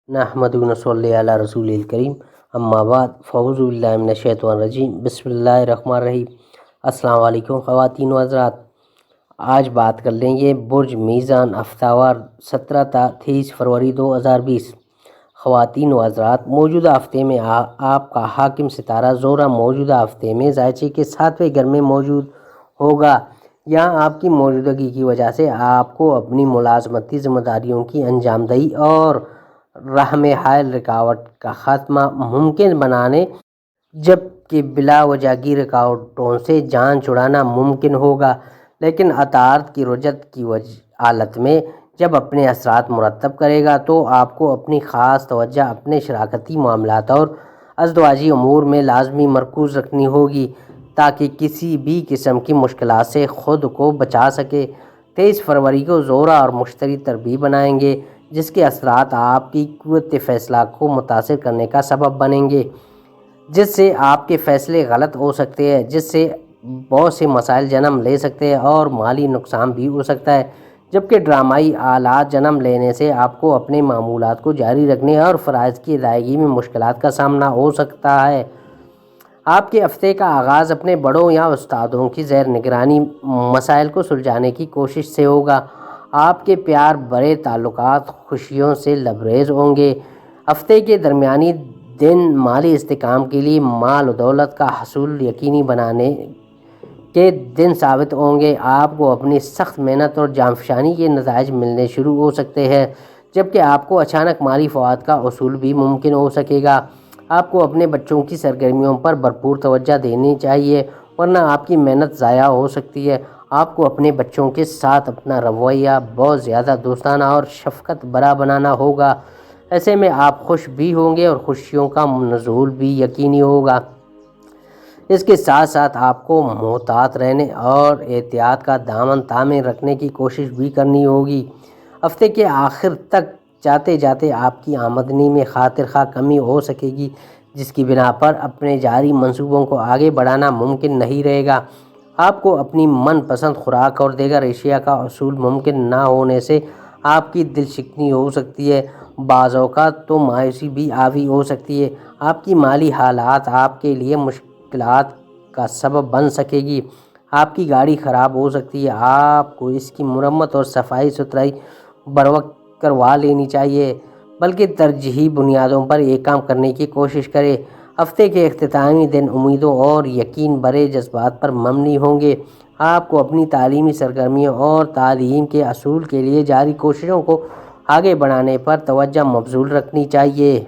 نحمدہ و نصلی علی رسول الکریم، اما بعد فاعوذ باللہ من الشیطان الرجیم، بسم اللہ الرحمن الرحیم۔ السلام علیکم خواتین و حضرات، آج بات کر لیں گے برج میزان ہفتہ وار 17 تا 23 فروری 2020۔ خواتین و حضرات، موجودہ ہفتے میں آپ کا حاکم ستارہ زہرہ موجودہ ہفتے میں ذائچے کے 7ویں گھر میں موجود ہوگا۔ یہاں آپ کی موجودگی کی وجہ سے آپ کو اپنی ملازمتی ذمہ داریوں کی انجام دہی اور راہ میں حائل رکاوٹ کا خاتمہ ممکن بنانے، جبکہ بلا وجہ کی رکاوٹوں سے جان چھڑانا ممکن ہوگا۔ لیکن عطارد کی رجعت کی حالت میں جب اپنے اثرات مرتب کرے گا تو آپ کو اپنی خاص توجہ اپنے شراکتی معاملات اور ازدواجی امور میں لازمی مرکوز رکھنی ہوگی تاکہ کسی بھی قسم کی مشکلات سے خود کو بچا سکے۔ 23 فروری کو زہرہ اور مشتری تربیع بنائیں گے، جس کے اثرات آپ کی قوت فیصلہ کو متاثر کرنے کا سبب بنیں گے، جس سے آپ کے فیصلے غلط ہو سکتے ہیں، جس سے بہت سے مسائل جنم لے سکتے ہیں اور مالی نقصان بھی ہو سکتا ہے، جبکہ ڈرامائی حالات جنم لینے سے آپ کو اپنے معمولات کو جاری رکھنے اور فرائض کی ادائیگی میں مشکلات کا سامنا ہو سکتا ہے۔ آپ کے ہفتے کا آغاز اپنے بڑوں یا استادوں کی زیر نگرانی مسائل کو سلجھانے کی کوشش سے ہوگا۔ آپ کے پیار بھرے تعلقات خوشیوں سے لبریز ہوں گے۔ ہفتے کے درمیانی دن مالی استحکام کے لیے مال و دولت کا حصول یقینی بنانے کے دن ثابت ہوں گے۔ آپ کو اپنی سخت محنت اور جانفشانی کے نتائج ملنے شروع ہو سکتے ہیں، جبکہ آپ کو اچانک مالی فوائد کا حصول بھی ممکن ہو سکے گا۔ آپ کو اپنے بچوں کی سرگرمیوں پر بھرپور توجہ دینی چاہیے، ورنہ آپ کی محنت ضائع ہو سکتی ہے۔ آپ کو اپنے بچوں کے ساتھ اپنا رویہ بہت زیادہ دوستانہ اور شفقت بھرا بنانا ہوگا۔ ایسے میں آپ خوش بھی ہوں گے اور خوشیوں کا نزول بھی یقینی ہوگا۔ اس کے ساتھ ساتھ آپ کو محتاط رہنے اور احتیاط کا دامن تھامے رکھنے کی کوشش بھی کرنی ہوگی۔ ہفتے کے آخر تک جاتے جاتے آپ کی آمدنی میں خاطر خواہ کمی ہو سکے گی، جس کی بنا پر اپنے جاری منصوبوں کو آگے بڑھانا ممکن نہیں رہے گا۔ آپ کو اپنی من پسند خوراک اور دیگر اشیاء کا حصول ممکن نہ ہونے سے آپ کی دل شکنی ہو سکتی ہے، بعض اوقات تو مایوسی بھی حاوی ہو سکتی ہے۔ آپ کی مالی حالت آپ کے لیے مشکلات کا سبب بن سکے گی۔ آپ کی گاڑی خراب ہو سکتی ہے، آپ کو اس کی مرمت اور صفائی ستھرائی بروقت کروا لینی چاہیے، بلکہ ترجیحی بنیادوں پر یہ کام کرنے کی کوشش کریں۔ ہفتے کے اختتامی دن امیدوں اور یقین بھرے جذبات پر مبنی ہوں گے۔ آپ کو اپنی تعلیمی سرگرمیوں اور تعلیم کے حصول کے لیے جاری کوششوں کو آگے بڑھانے پر توجہ مبذول رکھنی چاہیے۔